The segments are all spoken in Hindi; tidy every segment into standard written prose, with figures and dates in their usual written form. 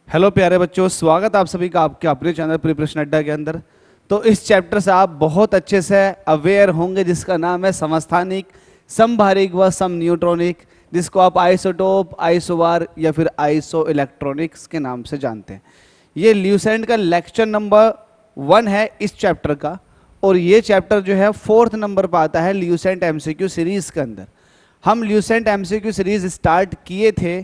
हेलो प्यारे बच्चों, स्वागत आप सभी का आपके अपने चैनल प्रिपरेशन अड्डा के अंदर। तो इस चैप्टर से आप बहुत अच्छे से अवेयर होंगे, जिसका नाम है समस्थानिक, समभारिक व सम न्यूट्रॉनिक, जिसको आप आइसोटोप, आइसोबार या फिर आइसो इलेक्ट्रॉनिक्स के नाम से जानते हैं। ये ल्यूसेंट का लेक्चर नंबर 1 है इस चैप्टर का, और ये चैप्टर जो है 4th नंबर पर आता है ल्यूसेंट एमसीक्यू सीरीज के अंदर। हम ल्यूसेंट एमसीक्यू सीरीज स्टार्ट किए थे,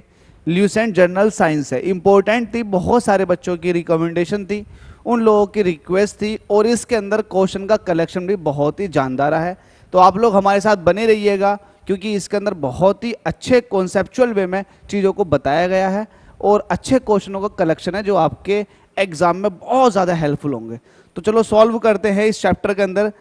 ल्यूसेंट जर्नल साइंस है, इंपॉर्टेंट थी, बहुत सारे बच्चों की रिकमेंडेशन थी, उन लोगों की रिक्वेस्ट थी, और इसके अंदर क्वेश्चन का कलेक्शन भी बहुत ही जानदार है। तो आप लोग हमारे साथ बने रहिएगा, क्योंकि इसके अंदर बहुत ही अच्छे कॉन्सेप्चुअल वे में चीज़ों को बताया गया है और अच्छे क्वेश्चनों का कलेक्शन है जो आपके एग्जाम में बहुत ज़्यादा हेल्पफुल होंगे। तो चलो सॉल्व करते हैं इस चैप्टर के अंदर।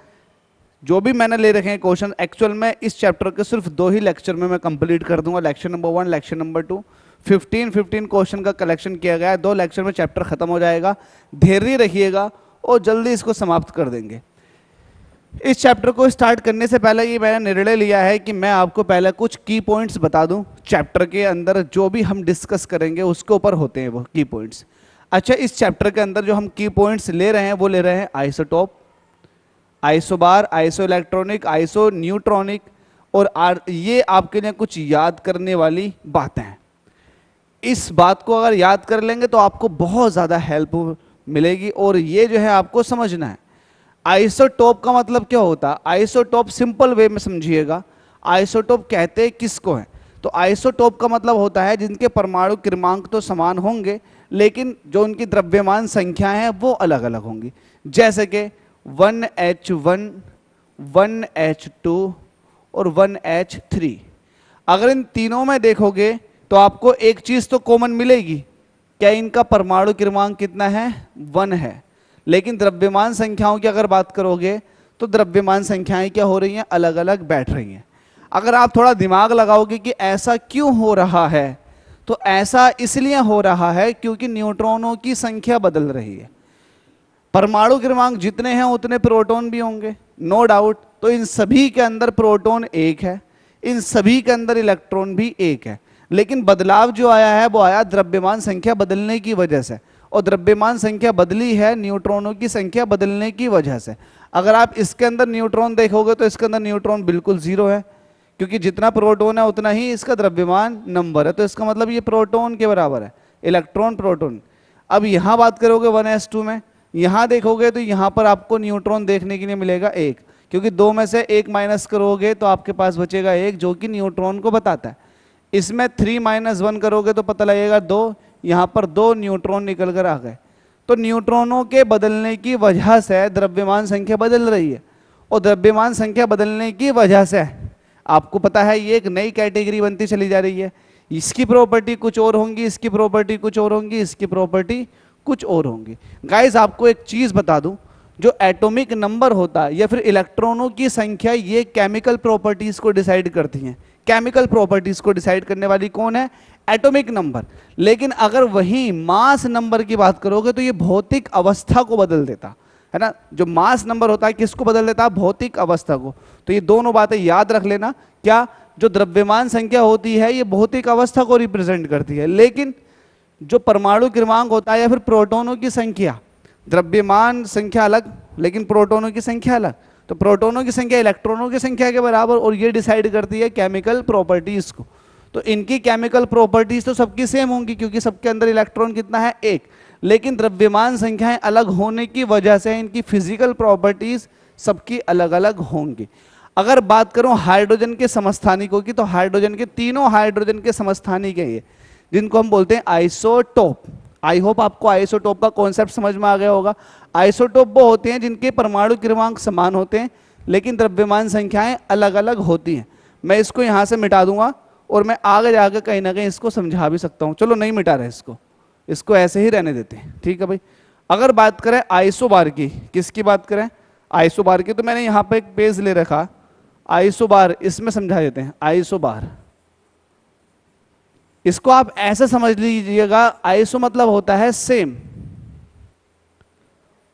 जो भी मैंने ले रखे हैं क्वेश्चन, एक्चुअल में इस चैप्टर के सिर्फ 2 ही लेक्चर में मैं कंप्लीट कर दूंगा, lecture number 1, lecture number 2। 15 question का कलेक्शन किया गया है, 2 लेक्चर में चैप्टर खत्म हो जाएगा। धैर्य रखिएगा और जल्दी इसको समाप्त कर देंगे। इस चैप्टर को स्टार्ट करने से पहले ये मैंने निर्णय लिया है कि मैं आपको पहले कुछ की पॉइंट्स बता दूं। चैप्टर के अंदर जो भी हम डिस्कस करेंगे उसके ऊपर होते हैं वो की पॉइंट्स। अच्छा, इस चैप्टर के अंदर जो हम की पॉइंट्स ले रहे हैं वो ले रहे हैं isotope, isobar, iso electronic, iso neutronic, और ये आपके लिए कुछ याद करने वाली बातें हैं। इस बात को अगर याद कर लेंगे तो आपको बहुत ज़्यादा हेल्प मिलेगी, और ये जो है आपको समझना है। आइसोटोप का मतलब क्या होता है? आइसोटोप सिंपल वे में समझिएगा, आइसोटोप कहते हैं किसको है? तो आइसोटोप का मतलब होता है जिनके परमाणु क्रमांक तो समान होंगे, लेकिन जो उनकी द्रव्यमान संख्याएं हैं वो अलग अलग होंगी। जैसे कि 1H1, 1H2 और 1H3। अगर इन तीनों में देखोगे तो आपको एक चीज तो कॉमन मिलेगी, क्या इनका परमाणु क्रमांक कितना है? 1 है। लेकिन द्रव्यमान संख्याओं की अगर बात करोगे तो द्रव्यमान संख्याएं क्या हो रही हैं? अलग अलग बैठ रही हैं। अगर आप थोड़ा दिमाग लगाओगे कि ऐसा क्यों हो रहा है, तो ऐसा इसलिए हो रहा है क्योंकि न्यूट्रॉनों की संख्या बदल रही है। परमाणु क्रमांक जितने हैं उतने प्रोटॉन भी होंगे, नो डाउट। तो इन सभी के अंदर प्रोटॉन एक है, इन सभी के अंदर इलेक्ट्रॉन भी एक है, लेकिन बदलाव जो आया है वो आया द्रव्यमान संख्या बदलने की वजह से, और द्रव्यमान संख्या बदली है न्यूट्रॉनों की संख्या बदलने की वजह से। अगर आप इसके अंदर न्यूट्रॉन देखोगे तो इसके अंदर न्यूट्रॉन बिल्कुल 0 है, क्योंकि जितना प्रोटॉन है उतना ही इसका द्रव्यमान नंबर है। तो इसका मतलब ये प्रोटॉन के बराबर है, इलेक्ट्रॉन प्रोटॉन। अब यहां बात करोगे 1s2 में, यहां देखोगे तो यहां पर आपको न्यूट्रॉन देखने के लिए मिलेगा 1, क्योंकि 2 में से 1 माइनस करोगे तो आपके पास बचेगा 1, जो कि न्यूट्रॉन को बताता है। इसमें 3 - 1 करोगे तो पता लगेगा 2, यहां पर 2 न्यूट्रॉन निकल कर आ गए। तो न्यूट्रॉनों के बदलने की वजह से द्रव्यमान संख्या बदल रही है, और द्रव्यमान संख्या बदलने की वजह से आपको पता है ये एक नई कैटेगरी बनती चली जा रही है। इसकी प्रॉपर्टी कुछ और होंगी, इसकी प्रॉपर्टी कुछ और होंगी, इसकी प्रॉपर्टी कुछ और होंगी। गाइस, आपको एक चीज बता दूं, जो एटॉमिक नंबर होता है या फिर इलेक्ट्रॉनों की संख्या, ये केमिकल प्रॉपर्टीज को डिसाइड करती हैं। केमिकल प्रॉपर्टीज को डिसाइड करने वाली कौन है? Atomic number. लेकिन अगर वही मास नंबर की बात करोगे तो ये भौतिक अवस्था को बदल देता है ना। जो मास नंबर होता है किसको बदल देता है? भौतिक अवस्था को। तो ये दोनों बातें याद रख लेना। क्या? जो द्रव्यमान संख्या होती है ये भौतिक अवस्था को रिप्रेजेंट करती है, लेकिन जो परमाणु क्रमांक होता है या फिर प्रोटॉनों की संख्या, द्रव्यमान संख्या अलग लेकिन प्रोटॉनों की संख्या अलग। तो प्रोटॉनों की संख्या इलेक्ट्रॉनों की संख्या के बराबर, और ये डिसाइड करती है केमिकल प्रॉपर्टीज को। तो इनकी केमिकल प्रॉपर्टीज तो सबकी सेम होंगी, क्योंकि सबके अंदर इलेक्ट्रॉन कितना है? 1। लेकिन द्रव्यमान संख्याएं अलग होने की वजह से इनकी फिजिकल प्रॉपर्टीज सबकी अलग अलग होंगी। अगर बात करूं हाइड्रोजन के समस्थानिकों की, तो हाइड्रोजन के तीनों हाइड्रोजन के समस्थानिक हैं ये, जिनको हम बोलते हैं आइसोटोप। आई होप आपको आइसोटोप का कॉन्सेप्ट समझ में आ गया होगा। आइसोटोप वो होते हैं जिनके परमाणु क्रमांक समान होते हैं, लेकिन द्रव्यमान संख्याएं अलग अलग होती हैं। मैं इसको यहां से मिटा दूंगा, और मैं आगे जाकर कहीं ना कहीं इसको समझा भी सकता हूं। चलो नहीं मिटा रहे इसको ऐसे ही रहने देते हैं, ठीक है भाई। अगर बात करें आइसोबार की, किसकी बात करें? आइसोबार की। तो मैंने यहां पर एक पेज ले रखा, आइसोबार, इसमें समझा देते हैं। आइसोबार, इसको आप ऐसे समझ लीजिएगा, आइसो मतलब होता है सेम,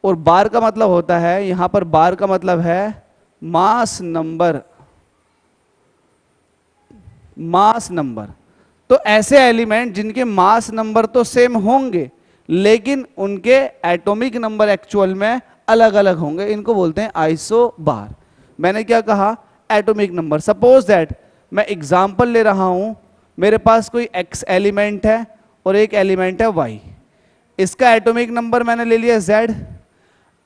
और बार का मतलब होता है, यहां पर बार का मतलब है मास नंबर। Mass number. तो ऐसे एलिमेंट जिनके मास नंबर तो सेम होंगे लेकिन उनके एटॉमिक नंबर एक्चुअल में अलग अलग होंगे, इनको बोलते हैं आइसोबार। मैंने क्या कहा, एटॉमिक नंबर। सपोज दैट मैं एग्जांपल ले रहा हूं, मेरे पास कोई x एलिमेंट है और एक एलिमेंट है y। इसका एटॉमिक नंबर मैंने ले लिया z,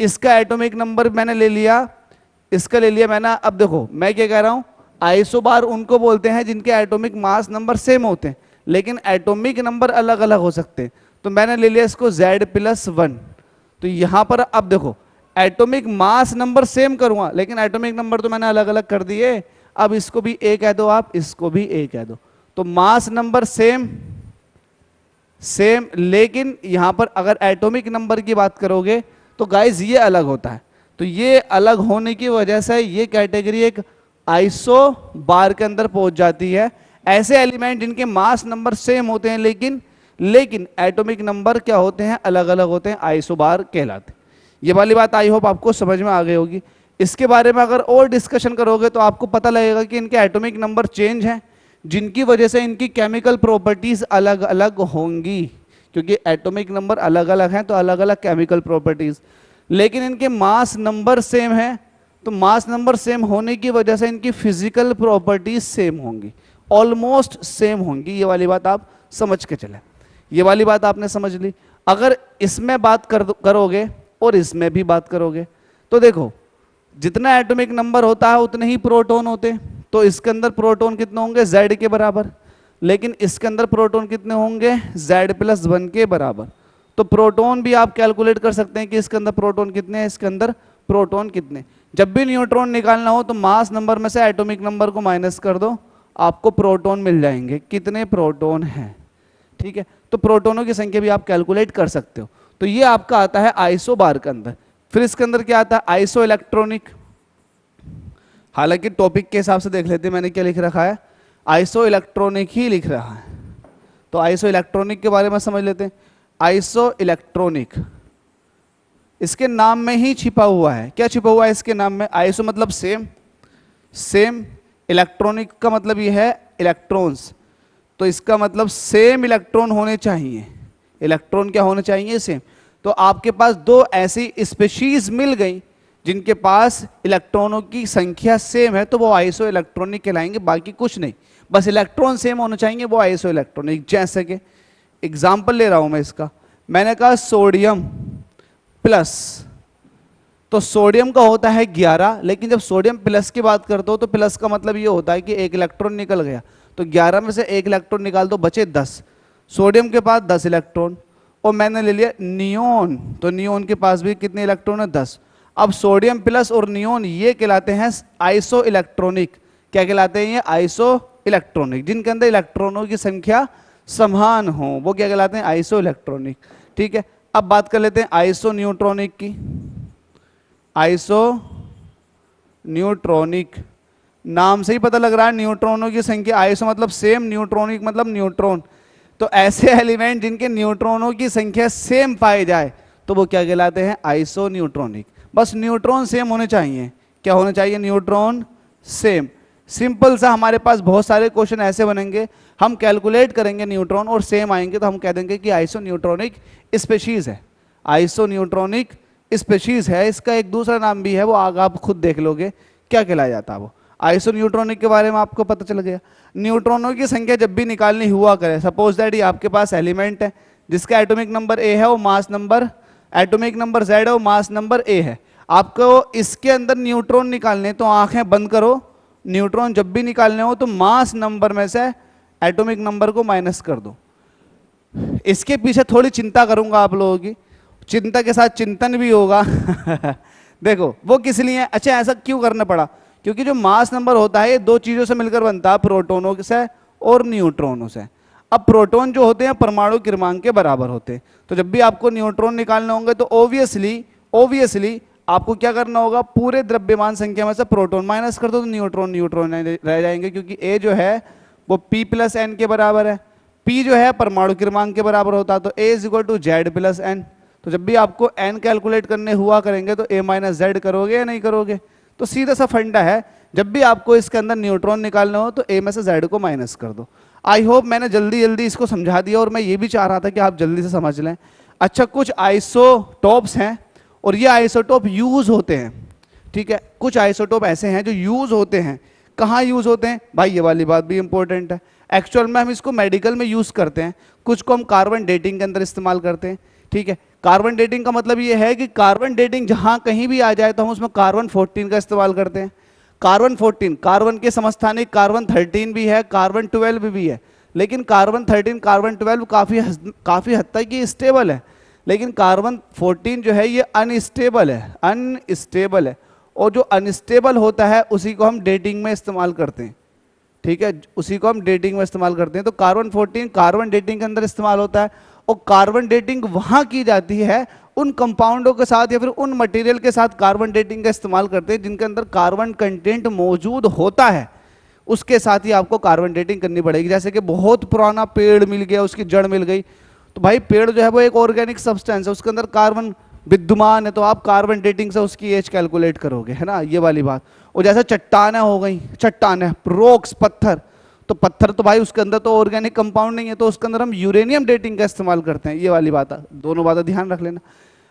इसका एटॉमिक नंबर मैंने ले लिया, इसका ले लिया मैंने। अब देखो मैं क्या कह रहा हूं, आइसोबार उनको बोलते हैं जिनके एटॉमिक मास नंबर सेम होते हैं लेकिन एटॉमिक नंबर अलग अलग हो सकते हैं। तो मैंने ले लिया इसको z+1। तो यहां पर अब देखो एटॉमिक मास नंबर सेम करूंगा लेकिन एटॉमिक नंबर तो मैंने अलग अलग कर दिए। अब इसको भी a कह दो आप, इसको भी a कह दो, तो मास नंबर सेम सेम, लेकिन यहां पर अगर एटॉमिक नंबर की बात करोगे तो गाइस ये अलग होता है। तो ये अलग होने की वजह से ये कैटेगरी एक आइसोबार के अंदर पहुंच जाती है। ऐसे एलिमेंट जिनके मास नंबर सेम होते हैं लेकिन एटॉमिक नंबर क्या होते हैं, अलग अलग होते हैं, आइसोबार कहलाते हैं। ये वाली बात आई होप आपको समझ में आ गई होगी। इसके बारे में अगर और डिस्कशन करोगे तो आपको पता लगेगा कि इनके एटॉमिक नंबर चेंज हैं जिनकी वजह से इनकी केमिकल प्रॉपर्टीज अलग अलग होंगी, क्योंकि एटॉमिक नंबर अलग अलग हैं तो अलग अलग केमिकल प्रॉपर्टीज। लेकिन इनके मास नंबर सेम है, तो मास नंबर सेम होने की वजह से इनकी फिजिकल प्रॉपर्टीज सेम होंगी, ऑलमोस्ट सेम होंगी। ये वाली बात आप समझ के चले, ये वाली बात आपने समझ ली। अगर इसमें बात करोगे और इसमें भी बात करोगे तो देखो जितना एटॉमिक नंबर होता है उतने ही प्रोटॉन होते हैं। तो इसके अंदर प्रोटॉन कितने होंगे, Z के बराबर, लेकिन इसके अंदर प्रोटॉन कितने होंगे, Z+1 के बराबर। तो प्रोटॉन भी आप कैलकुलेट कर सकते हैं कि इसके अंदर प्रोटॉन कितने हैं, इसके अंदर प्रोटॉन कितने। जब भी न्यूट्रॉन निकालना हो तो मास नंबर में से एटॉमिक नंबर को माइनस कर दो, आपको प्रोटॉन मिल जाएंगे, कितने प्रोटॉन हैं, ठीक है। तो प्रोटॉनों की संख्या भी आप कैलकुलेट कर सकते हो। तो ये आपका आता है आइसोबार के अंदर। फिर इसके अंदर क्या आता है, आइसो इलेक्ट्रॉनिक। हालांकि टॉपिक के हिसाब से देख लेते हैं मैंने क्या लिख रखा है, आइसो इलेक्ट्रॉनिक ही लिख रहा है। तो आइसो इलेक्ट्रॉनिक के बारे में समझ लेते हैं। आइसो इलेक्ट्रॉनिक इसके नाम में ही छिपा हुआ है। क्या छिपा हुआ है इसके नाम में, आइसो मतलब सेम, सेम, इलेक्ट्रॉनिक का मतलब ये है इलेक्ट्रॉन्स, तो इसका मतलब सेम इलेक्ट्रॉन होने चाहिए। इलेक्ट्रॉन क्या होने चाहिए, सेम। तो आपके पास दो ऐसी स्पीशीज मिल गई जिनके पास इलेक्ट्रॉनों की संख्या सेम है, तो वो आइसो इलेक्ट्रॉनिक कहलाएंगे, बाकी कुछ नहीं, बस इलेक्ट्रॉन सेम होने चाहिए, वो आइसो इलेक्ट्रॉनिक। जैसे कि एग्जाम्पल ले रहा हूं मैं इसका, मैंने कहा सोडियम प्लस, तो सोडियम का होता है 11, लेकिन जब सोडियम प्लस की बात करते हो तो प्लस का मतलब ये होता है कि एक इलेक्ट्रॉन निकल गया, तो 11 में से एक इलेक्ट्रॉन निकाल दो, बचे 10। सोडियम के पास 10 इलेक्ट्रॉन, और मैंने ले लिया नियोन, तो नियोन के पास भी कितने इलेक्ट्रॉन है, 10। अब सोडियम प्लस और नियोन ये कहलाते हैं आइसो इलेक्ट्रॉनिक। क्या कहलाते हैं ये, आइसो इलेक्ट्रॉनिक। जिनके अंदर इलेक्ट्रॉनों की संख्या समान हो वो क्या कहलाते हैं, आइसो इलेक्ट्रॉनिक, ठीक है। अब बात कर लेते हैं आइसो न्यूट्रॉनिक की। आइसो न्यूट्रॉनिक, नाम से ही पता लग रहा है न्यूट्रॉनों की संख्या, आइसो मतलब सेम, न्यूट्रॉनिक मतलब न्यूट्रॉन। तो ऐसे एलिमेंट जिनके न्यूट्रॉनों की संख्या सेम पाई जाए तो वो क्या कहलाते हैं, आइसो न्यूट्रॉनिक। बस न्यूट्रॉन सेम होने चाहिए, क्या होने चाहिए, न्यूट्रॉन सेम। सिंपल सा, हमारे पास बहुत सारे क्वेश्चन ऐसे बनेंगे, हम कैलकुलेट करेंगे न्यूट्रॉन और सेम आएंगे तो हम कह देंगे कि आइसो न्यूट्रॉनिक स्पीशीज है, आइसो न्यूट्रॉनिक स्पीशीज है। इसका एक दूसरा नाम भी है, वो आगे आप खुद देख लोगे क्या कहलाया जाता है वो। आइसो न्यूट्रॉनिक के बारे में आपको पता चल गया। न्यूट्रॉनों की संख्या जब भी निकालनी हुआ करे, सपोज दैट ये आपके पास एलिमेंट है जिसका एटॉमिक नंबर ए है, वो mass number, atomic number Z है, वो मास नंबर ए है। आपको इसके अंदर न्यूट्रॉन निकालने, तो आंखें बंद करो, न्यूट्रॉन जब भी निकालने हो तो मास नंबर में से एटॉमिक नंबर को माइनस कर दो। इसके पीछे थोड़ी चिंता करूंगा आप लोगों की, चिंता के साथ चिंतन भी होगा। देखो वो किस लिए, अच्छा ऐसा क्यों करना पड़ा, क्योंकि जो मास नंबर होता है ये दो चीजों से मिलकर बनता है, प्रोटोनों से और न्यूट्रॉनों से। अब प्रोटॉन जो होते हैं परमाणु क्रमांक के बराबर होते हैं, तो जब भी आपको न्यूट्रॉन निकालने होंगे तो ओबियसली आपको क्या करना होगा, पूरे द्रव्यमान संख्या में से प्रोटॉन माइनस कर दो तो न्यूट्रॉन रह जाएंगे, क्योंकि ए जो है वो P+N के बराबर है, P जो है परमाणु क्रमांक के बराबर होता है, तो A = Z+N। तो जब भी आपको n कैलकुलेट करने हुआ करेंगे तो A-Z करोगे या नहीं करोगे। तो सीधा सा फंडा है, जब भी आपको इसके अंदर न्यूट्रॉन निकालना हो तो A में से Z को माइनस कर दो। आई होप मैंने जल्दी इसको समझा दिया, और मैं ये भी चाह रहा था कि आप जल्दी से समझ लें। अच्छा, कुछ आइसोटोप्स हैं और ये आइसोटोप यूज होते हैं, ठीक है। कुछ आइसोटोप ऐसे हैं जो यूज होते हैं। कहाँ यूज होते हैं भाई, ये वाली बात भी इंपॉर्टेंट है। एक्चुअल में हम इसको मेडिकल में यूज करते हैं, कुछ को हम कार्बन डेटिंग के अंदर इस्तेमाल करते हैं, ठीक है। कार्बन डेटिंग का मतलब ये है कि कार्बन डेटिंग जहां कहीं भी आ जाए तो हम उसमें कार्बन 14 का इस्तेमाल करते हैं। कार्बन 14 कार्बन के समस्थानिक कार्बन 13 भी है, कार्बन 12 भी है, लेकिन कार्बन 13 कार्बन 12 काफी हद तक ये स्टेबल है, लेकिन कार्बन 14 जो है ये अनस्टेबल है। और जो अनस्टेबल होता है उसी को हम डेटिंग में इस्तेमाल करते हैं, ठीक है, उसी को हम डेटिंग में इस्तेमाल करते हैं। तो कार्बन 14 कार्बन डेटिंग के अंदर इस्तेमाल होता है, और कार्बन डेटिंग वहां की जाती है उन कंपाउंडों के साथ या फिर उन मटेरियल के साथ कार्बन डेटिंग का इस्तेमाल करते हैं जिनके अंदर कार्बन कंटेंट मौजूद होता है, उसके साथ ही आपको कार्बन डेटिंग करनी पड़ेगी। जैसे कि बहुत पुराना पेड़ मिल गया, उसकी जड़ मिल गई, तो भाई पेड़ जो है वो एक ऑर्गेनिक सब्सटेंस है, उसके अंदर कार्बन विद्यमान है, तो आप कार्बन डेटिंग से उसकी एज कैलकुलेट करोगे, है ना, ये वाली बात। और जैसे चट्टानें हो गई, चट्टानें, रॉक्स, पत्थर, तो पत्थर तो भाई उसके अंदर तो ऑर्गेनिक कंपाउंड नहीं है, तो उसके अंदर हम यूरेनियम डेटिंग का इस्तेमाल करते हैं, ये वाली बात है। दोनों बातें ध्यान रख लेना।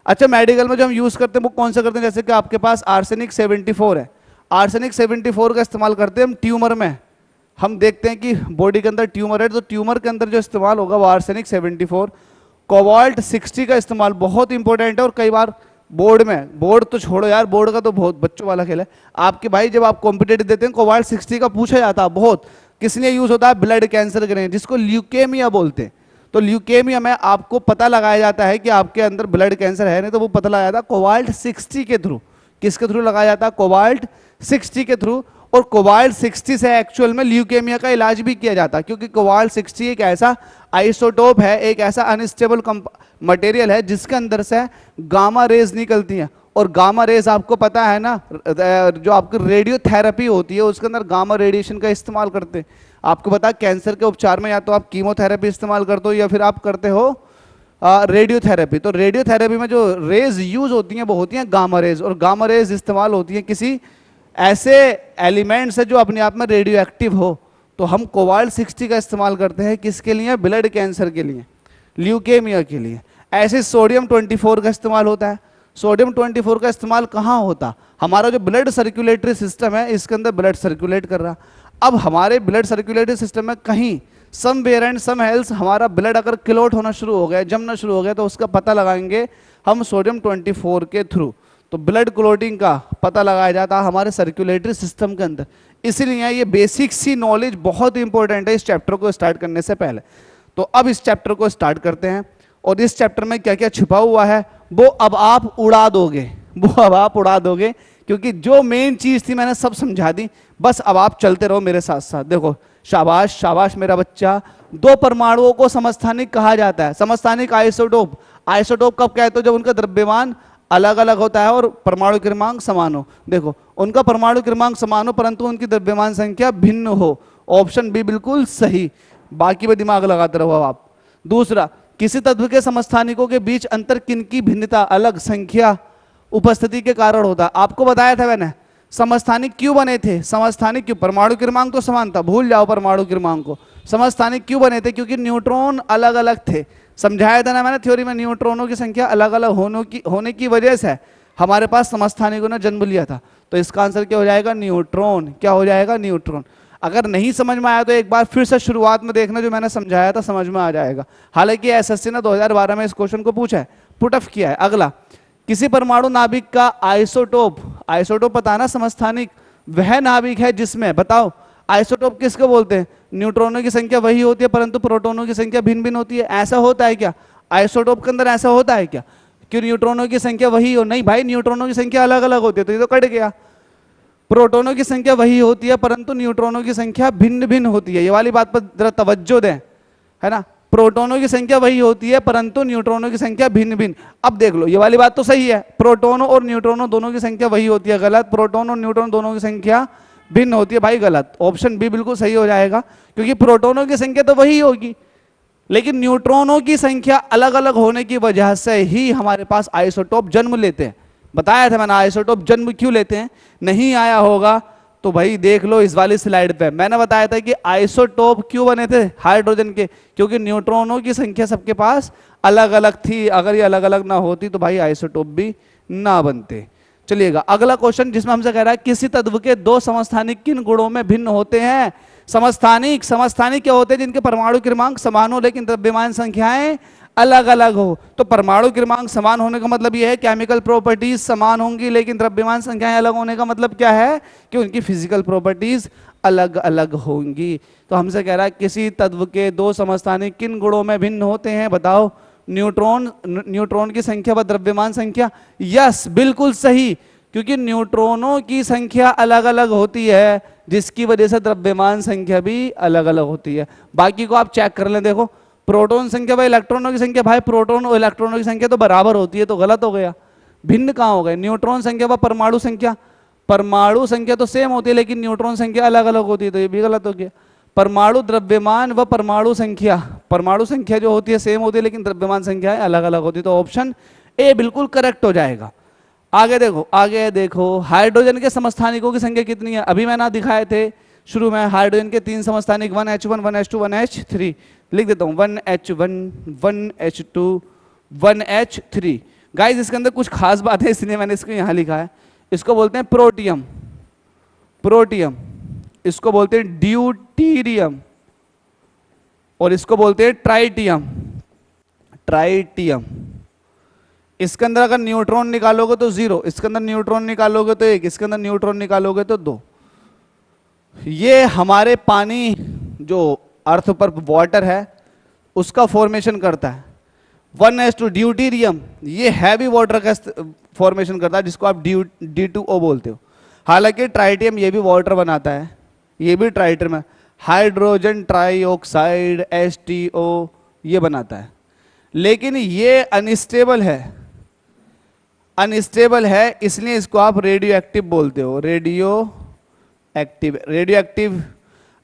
अच्छा, मेडिकल में जो हम यूज करते हैं वो कौन सा करते हैं, जैसे कि आपके पास आर्सेनिक 74 है, आर्सेनिक 74 का इस्तेमाल करते हैं हम ट्यूमर में। हम देखते हैं कि बॉडी के अंदर ट्यूमर है, तो ट्यूमर के अंदर जो इस्तेमाल होगा वो आर्सेनिक 74। कोबाल्ट 60 का इस्तेमाल बहुत इंपॉर्टेंट है, और कई बार बोर्ड तो छोड़ो यार, बोर्ड का तो बहुत बच्चों वाला खेल है आपके भाई, जब आप कॉम्पिटेटिव देते हैं कोबाल्ट 60 का पूछा जाता है बहुत, किस लिए यूज होता है, ब्लड कैंसर के लिए, जिसको ल्यूकेमिया बोलते हैं। तो ल्यूकेमिया में आपको पता लगाया जाता है कि आपके अंदर ब्लड कैंसर है, नहीं तो वो पता लगाया जाता है कोबाल्ट 60 के थ्रू। किसके थ्रू लगाया जाता है, कोबाल्ट 60 के थ्रू। और कोबाल्ट 60 से एक्चुअल में ल्यूकेमिया का इलाज भी किया जाता है, क्योंकि कोबाल्ट 60 एक ऐसा आइसोटोप है, एक ऐसा अनस्टेबल मटेरियल है जिसके अंदर से गामा रेज निकलती हैं, और गामा रेज आपको पता है ना, जो आपकी रेडियोथेरेपी होती है उसके अंदर गामा रेडिएशन का इस्तेमाल करते हैं। आपको पता है कैंसर के उपचार में या तो आप कीमोथेरेपी इस्तेमाल करते हो या फिर आप करते हो रेडियोथेरेपी। तो रेडियोथेरेपी में जो रेज यूज होती हैं वो होती हैं गामा रेज, और गामा रेज इस्तेमाल होती हैं किसी ऐसे एलिमेंट से जो अपने आप में रेडियो एक्टिव हो। तो हम कोबाल्ट 60 का इस्तेमाल करते हैं किसके लिए, ब्लड कैंसर के लिए, ल्यूकेमिया के लिए। ऐसे सोडियम 24 का इस्तेमाल होता है। सोडियम 24 का इस्तेमाल कहाँ होता, हमारा जो ब्लड सर्कुलेटरी सिस्टम है इसके अंदर ब्लड सर्कुलेट कर रहा। अब हमारे ब्लड सर्कुलेटरी सिस्टम में कहीं समवेयर एंड सम एल्स हमारा ब्लड अगर क्लॉट होना शुरू हो गया, जमना शुरू हो गया, तो उसका पता लगाएंगे हम सोडियम 24 के थ्रू। तो ब्लड क्लॉटिंग का पता लगाया जाता है हमारे सर्कुलेटरी सिस्टम के अंदर। इसीलिए ये बेसिक सी नॉलेज बहुत इंपॉर्टेंट है इस चैप्टर को स्टार्ट करने से पहले। तो अब इस चैप्टर को स्टार्ट करते हैं, और इस चैप्टर में क्या क्या छिपा हुआ है वो अब आप उड़ा दोगे, क्योंकि जो मेन चीज थी मैंने सब समझा दी। बस अब आप चलते रहो मेरे साथ साथ। देखो, शाबाश शाबाश मेरा बच्चा। दो परमाणुओं को समस्थानिक कहा जाता है। समस्थानिक आइसोटोप, आइसोटोप कब कहते हो, जब उनका द्रव्यमान अलग अलग होता है और परमाणु क्रमांक समान हो। देखो, उनका परमाणु क्रमांक समान हो परंतु उनकी द्रव्यमान संख्या भिन्न हो। ऑप्शन बी बिल्कुल सही, बाकी में दिमाग लगाते रहो आप। दूसरा, किसी तत्व के समस्थानिकों के बीच अंतर किनकी भिन्नता, अलग संख्या उपस्थिति के कारण होता है। आपको बताया था मैंने समस्थानिक क्यों बने थे, समस्थानिक क्यों, परमाणु क्रमांक तो समान था, भूल जाओ परमाणु क्रमांक को। समस्थानिक क्यों बने थे, क्योंकि न्यूट्रॉन अलग अलग थे। समझाया था ना मैंने थ्योरी में, न्यूट्रॉनों की संख्या अलग अलग होने की वजह से हमारे पास समस्थानिकों ने जन्म लिया था। तो इसका आंसर क्या हो जाएगा, न्यूट्रॉन। क्या हो जाएगा, न्यूट्रॉन। अगर नहीं समझ में आया तो एक बार फिर से शुरुआत में देखना, जो मैंने समझाया था समझ में आ जाएगा। हालांकि एसएससी ने 2012 में इस क्वेश्चन को पूछा है, पुट ऑफ किया है। अगला, किसी परमाणु नाभिक का आइसोटोप, आइसोटोप पता ना समस्थानिक, वह नाभिक है जिसमें, बताओ आइसोटोप किसको बोलते हैं, न्यूट्रॉनों की संख्या वही होती है परंतु प्रोटॉनों की संख्या भिन्न भिन्न होती है। ऐसा होता है क्या, आइसोटोप के अंदर ऐसा होता है क्या कि न्यूट्रॉनों की संख्या वही हो, नहीं भाई, न्यूट्रॉनों की संख्या अलग अलग होती है, तो ये तो कट गया। प्रोटॉनों की संख्या वही होती है परंतु न्यूट्रॉनों की संख्या भिन्न भिन्न होती है। ये वाली बात पर जरा तवज्जो दें, है ना। प्रोटॉनों की संख्या वही होती है परंतु न्यूट्रॉनों की संख्या भिन्न भिन्न। अब देख लो, ये वाली बात तो सही है, प्रोटॉनों और न्यूट्रॉनों दोनों की संख्या वही होती है, गलत। प्रोटॉन और न्यूट्रॉन दोनों की संख्या भिन्न होती है, भाई गलत। ऑप्शन बी बिल्कुल सही हो जाएगा, क्योंकि प्रोटॉनों की संख्या तो वही होगी लेकिन न्यूट्रॉनों की संख्या अलग अलग होने की वजह से ही हमारे पास आइसोटोप जन्म लेते हैं। बताया था मैंने, आइसोटोप जन्म क्यों लेते हैं, नहीं आया होगा तो भाई देख लो इस वाली स्लाइड पे मैंने बताया था कि आइसोटोप क्यों बने थे हाइड्रोजन के, क्योंकि न्यूट्रॉनों की संख्या सबके पास अलग अलग थी। अगर ये अलग अलग ना होती तो भाई आइसोटोप भी ना बनते। चलिएगा अगला क्वेश्चन जिसमें हमसे कह रहा है किसी तत्व के दो समस्थानिक किन गुणों में भिन्न होते हैं। समस्थानिक, समस्थानिक क्या होते हैं? जिनके परमाणु क्रमांक समान हो लेकिन द्रव्यमान संख्याएं अलग अलग हो। तो परमाणु क्रमांक समान होने का मतलब यह है केमिकल प्रॉपर्टीज समान होंगी, लेकिन द्रव्यमान संख्याएं अलग होने का मतलब क्या है कि उनकी फिजिकल प्रॉपर्टीज अलग अलग होंगी। तो हमसे कह रहा है किसी तत्व के दो समस्थानिक किन गुणों में भिन्न होते हैं, बताओ। न्यूट्रॉन, न्यूट्रॉन की संख्या व द्रव्यमान संख्या। यस बिल्कुल सही, क्योंकि न्यूट्रॉनों की संख्या अलग अलग होती है जिसकी वजह से द्रव्यमान संख्या भी अलग अलग होती है। बाकी को आप चेक कर लें, देखो प्रोटॉन संख्या व इलेक्ट्रॉनों की संख्या, भाई प्रोटॉन और इलेक्ट्रॉनों की संख्या तो बराबर होती है, तो गलत हो गया। भिन्न कहाँ हो गए? न्यूट्रॉन संख्या व परमाणु संख्या, परमाणु संख्या तो सेम होती है लेकिन न्यूट्रॉन संख्या अलग अलग होती है, तो ये भी गलत हो गया। परमाणु द्रव्यमान व परमाणु संख्या, परमाणु संख्या जो होती है सेम होती है लेकिन द्रव्यमान संख्या अलग अलग होती है, तो ऑप्शन ए बिल्कुल करेक्ट हो जाएगा। आगे देखो, आगे देखो हाइड्रोजन के समस्थानिकों की संख्या कितनी है? अभी मैंने दिखाए थे शुरू में हाइड्रोजन के 3 समस्थानिक 1H1 1H2 1H3। लिख देता हूं 1H1 1H2 1H3। गाइस इसके अंदर कुछ खास बात है इसलिए मैंने इसको यहां लिखा है। इसको बोलते हैं प्रोटियम, प्रोटियम, इसको बोलते हैं ड्यूटीरियम और इसको बोलते हैं ट्राइटियम, ट्राइटियम। इसके अंदर अगर न्यूट्रॉन निकालोगे तो 0, इसके अंदर न्यूट्रॉन निकालोगे तो 1, इसके अंदर न्यूट्रॉन निकालोगे तो 2। ये हमारे पानी जो अर्थ पर वाटर है उसका फॉर्मेशन करता है। 1H2 ड्यूटीरियम, ये हैवी वाटर का फॉर्मेशन करता है जिसको आप D2O बोलते हो। हालांकि ट्राइटियम ये भी वाटर बनाता है, ये भी ट्राइटियम है। हाइड्रोजन ट्राइऑक्साइड HTO ये बनाता है, लेकिन ये अनस्टेबल है, अनस्टेबल है इसलिए इसको आप रेडियो एक्टिव बोलते हो। Radio active, radio active.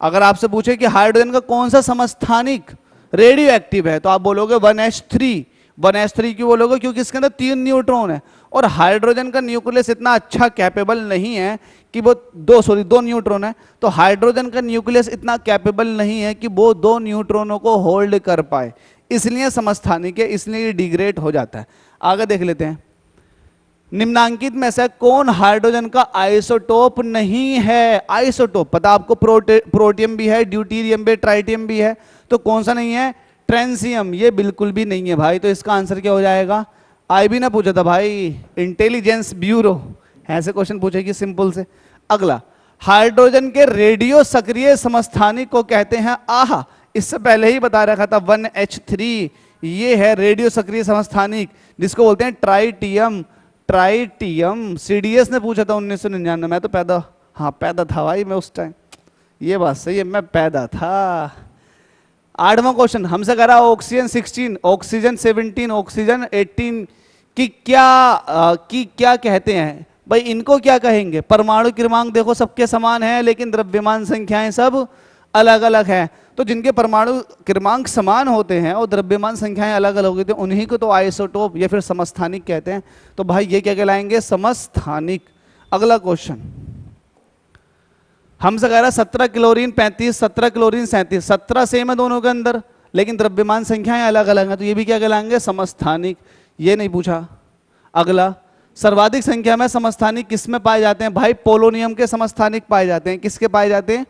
अगर आपसे पूछे कि हाइड्रोजन का कौन सा समस्थानिक रेडियो एक्टिव है तो आप बोलोगे 1H3। 1H3 क्यों बोलोगे? क्योंकि इसके अंदर 3 न्यूट्रॉन है और हाइड्रोजन का न्यूक्लियस इतना अच्छा कैपेबल नहीं है कि वो दो न्यूट्रॉन है, तो हाइड्रोजन का न्यूक्लियस इतना कैपेबल नहीं है कि वो 2 न्यूट्रॉनों को होल्ड कर पाए, इसलिए समस्थानिक है, इसलिए ये डिग्रेड हो जाता है। आगे देख लेते हैं, निम्नांकित में से कौन हाइड्रोजन का आइसोटोप नहीं है? आइसोटोप पता आपको, प्रोटियम भी है, ड्यूटीरियम भी, ट्राइटियम भी है, तो कौन सा नहीं है? ट्रांसियम, ये बिल्कुल भी नहीं है भाई। तो इसका आंसर क्या हो जाएगा? आईबी ने पूछा था भाई, इंटेलिजेंस ब्यूरो ऐसे क्वेश्चन पूछेगी सिंपल से। अगला, हाइड्रोजन के रेडियो सक्रिय समस्थानिक को कहते हैं आहा, इससे पहले ही बता रखा था 1H3 ये है रेडियो सक्रिय समस्थानिक जिसको बोलते हैं ट्राइटियम। ट्राइटियम सीडीएस ने पूछा था 1999, मैं तो पैदा था भाई मैं उस टाइम, ये बात सही है मैं पैदा था। 8वां क्वेश्चन हमसे कह रहा ऑक्सीजन 16, ऑक्सीजन 17, ऑक्सीजन 18 की क्या कहते हैं? भाई इनको क्या कहेंगे? परमाणु क्रमांक देखो सबके समान है लेकिन द्रव्यमान संख्याएं सब अलग अलग हैं। तो जिनके परमाणु क्रमांक समान होते हैं और द्रव्यमान संख्याएं अलग अलग होती हैं उन्हीं को तो आइसोटोप या फिर समस्थानिक कहते हैं। तो भाई ये क्या कहलाएंगे? समस्थानिक। अगला क्वेश्चन हमसे कह रहा है 17 क्लोरीन 35, 17 क्लोरीन 37, 17 सेम है दोनों के अंदर लेकिन द्रव्यमान संख्याएं अलग अलग हैं, तो ये भी क्या कहलाएंगे? समस्थानिक। ये नहीं पूछा। अगला, सर्वाधिक संख्या में समस्थानिक किसमें पाए जाते हैं? भाई पोलोनियम के समस्थानिक पाए जाते हैं। किसके पाए जाते हैं?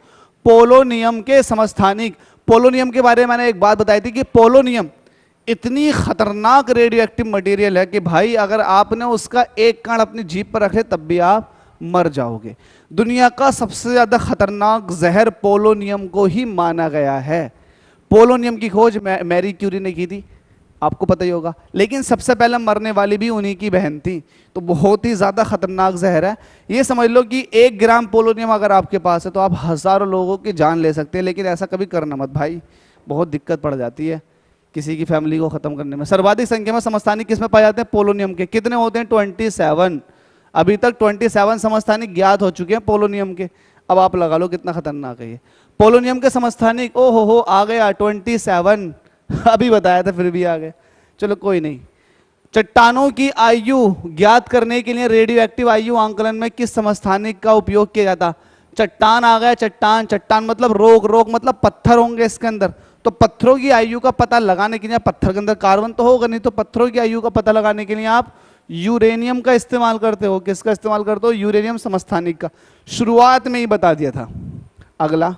पोलोनियम के समस्थानिक। पोलोनियम के बारे में मैंने एक बात बताई थी कि पोलोनियम इतनी खतरनाक रेडियो एक्टिव मटेरियल है कि भाई अगर आपने उसका एक कण अपनी जीभ पर रखे तब भी आप मर जाओगे। दुनिया का सबसे ज्यादा खतरनाक जहर पोलोनियम को ही माना गया है। पोलोनियम की खोज मैरी क्यूरी ने की थी, आपको पता ही होगा, लेकिन सबसे पहले मरने वाली भी उन्हीं की बहन थी। तो बहुत ही ज्यादा खतरनाक जहर है। ये समझ लो कि 1 ग्राम पोलोनियम अगर आपके पास है तो आप हजारों लोगों की जान ले सकते हैं, लेकिन ऐसा कभी करना मत भाई, बहुत दिक्कत पड़ जाती है किसी की फैमिली को खत्म करने में। सर्वाधिक संख्या में समस्थानिक किसमें पाए जाते हैं? पोलोनियम के। कितने होते हैं? 27। अभी तक 27 समस्थानिक ज्ञात हो चुके हैं पोलोनियम के। अब आप लगा लो कितना खतरनाक है ये। पोलोनियम के समस्थानिक ओ हो आ गया 27, अभी बताया था फिर भी आ गए, चलो कोई नहीं। चट्टानों की आयु ज्ञात करने के लिए रेडियो एक्टिव आयु आंकलन में किस समस्थानिक का उपयोग किया जाता? चट्टान आ गया, चट्टान, चट्टान मतलब रोक, रोक मतलब पत्थर होंगे इसके अंदर। तो पत्थरों की आयु का पता लगाने के लिए, पत्थर के अंदर कार्बन तो होगा नहीं, तो पत्थरों की आयु का पता लगाने के लिए आप यूरेनियम का इस्तेमाल करते हो। किसका इस्तेमाल करते हो? यूरेनियम समस्थानिक का। शुरुआत में ही बता दिया था। अगला,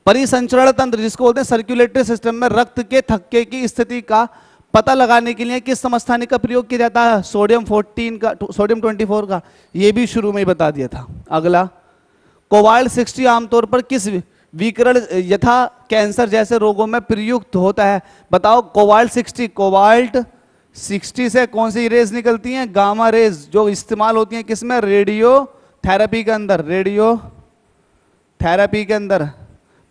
परिसंचरण तंत्र जिसको बोलते हैं सर्कुलेटरी सिस्टम में रक्त के थक्के की स्थिति का पता लगाने के लिए किस समस्थानिक का प्रयोग किया जाता है? सोडियम 14 का, सोडियम 24 का। ये भी शुरू में ही बता दिया था। अगला, कोबाल्ट 60 आमतौर पर किस विकिरण यथा कैंसर जैसे रोगों में प्रयुक्त होता है? बताओ। कोबाल्ट 60, कोबाल्ट 60 से कौन सी रेज निकलती हैं? गामा रेज, जो इस्तेमाल होती हैं किसमें? रेडियो थेरेपी के अंदर। रेडियो थेरेपी के अंदर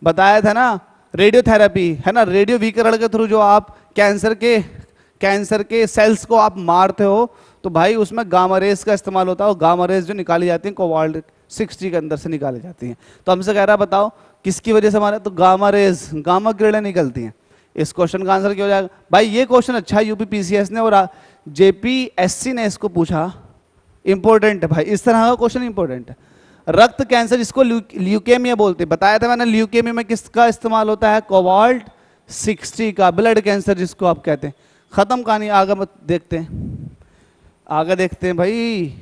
बताया था ना, रेडियो थेरेपी है ना, रेडियो विकिरण के थ्रू जो आप कैंसर के सेल्स को आप मारते हो, तो भाई उसमें गामा रेज का इस्तेमाल होता है। और गामा रेज जो निकाली जाती है कोबाल्ट 60 के अंदर से निकाली जाती हैं। तो हमसे कह रहा है बताओ किसकी वजह से हमारे? तो गामा रेज, गामा किरणें निकलती हैं। इस क्वेश्चन का आंसर क्या हो जाएगा? भाई ये क्वेश्चन अच्छा यूपी पीसीएस ने और जेपीएससी ने इसको पूछा, इंपॉर्टेंट है भाई, इस तरह का क्वेश्चन इंपॉर्टेंट है। रक्त कैंसर जिसको ल्यूकेमिया बोलते हैं, बताया था मैंने ल्यूकेमिया में किसका इस्तेमाल होता है? कोबाल्ट 60 का। ब्लड कैंसर जिसको आप कहते हैं। खत्म कहानी, आगे मत देखते हैं, आगे देखते हैं भाई।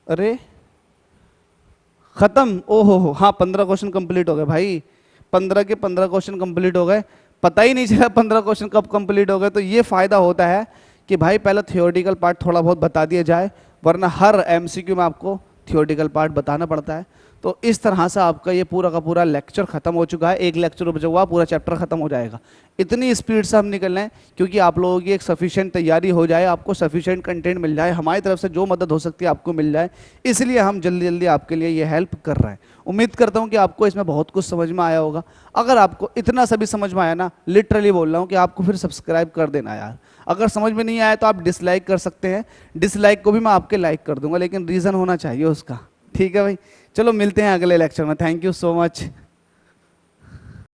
अरे खत्म, ओहो हाँ, 15 क्वेश्चन कंप्लीट हो गए भाई, 15 के 15 क्वेश्चन कंप्लीट हो गए, पता ही नहीं चला 15 क्वेश्चन कब कंप्लीट हो गए। तो ये फायदा होता है कि भाई पहले थियोरेटिकल पार्ट थोड़ा बहुत बता दिया जाए, वरना हर एमसीक्यू में आपको थियोरेटिकल पार्ट बताना पड़ता है। तो इस तरह से आपका ये पूरा का पूरा लेक्चर खत्म हो चुका है। एक लेक्चर बचा हुआ, पूरा चैप्टर खत्म हो जाएगा। इतनी स्पीड से हम निकल रहे हैं क्योंकि आप लोगों की एक सफिशिएंट तैयारी हो जाए, आपको सफिशिएंट कंटेंट मिल जाए, हमारी तरफ से जो मदद हो सकती है आपको मिल जाए, इसलिए हम जल्दी जल्दी आपके लिए ये हेल्प कर रहे हैं। उम्मीद करता हूँ कि आपको इसमें बहुत कुछ समझ में आया होगा। अगर आपको इतना सभी समझ में आया ना, लिटरली बोल रहा हूँ कि आपको फिर सब्सक्राइब कर देना यार। अगर समझ में नहीं आया तो आप डिसलाइक कर सकते हैं, डिसलाइक को भी मैं आपके लाइक कर दूंगा, लेकिन रीज़न होना चाहिए उसका। ठीक है भाई, चलो मिलते हैं अगले लेक्चर में। Thank you so much.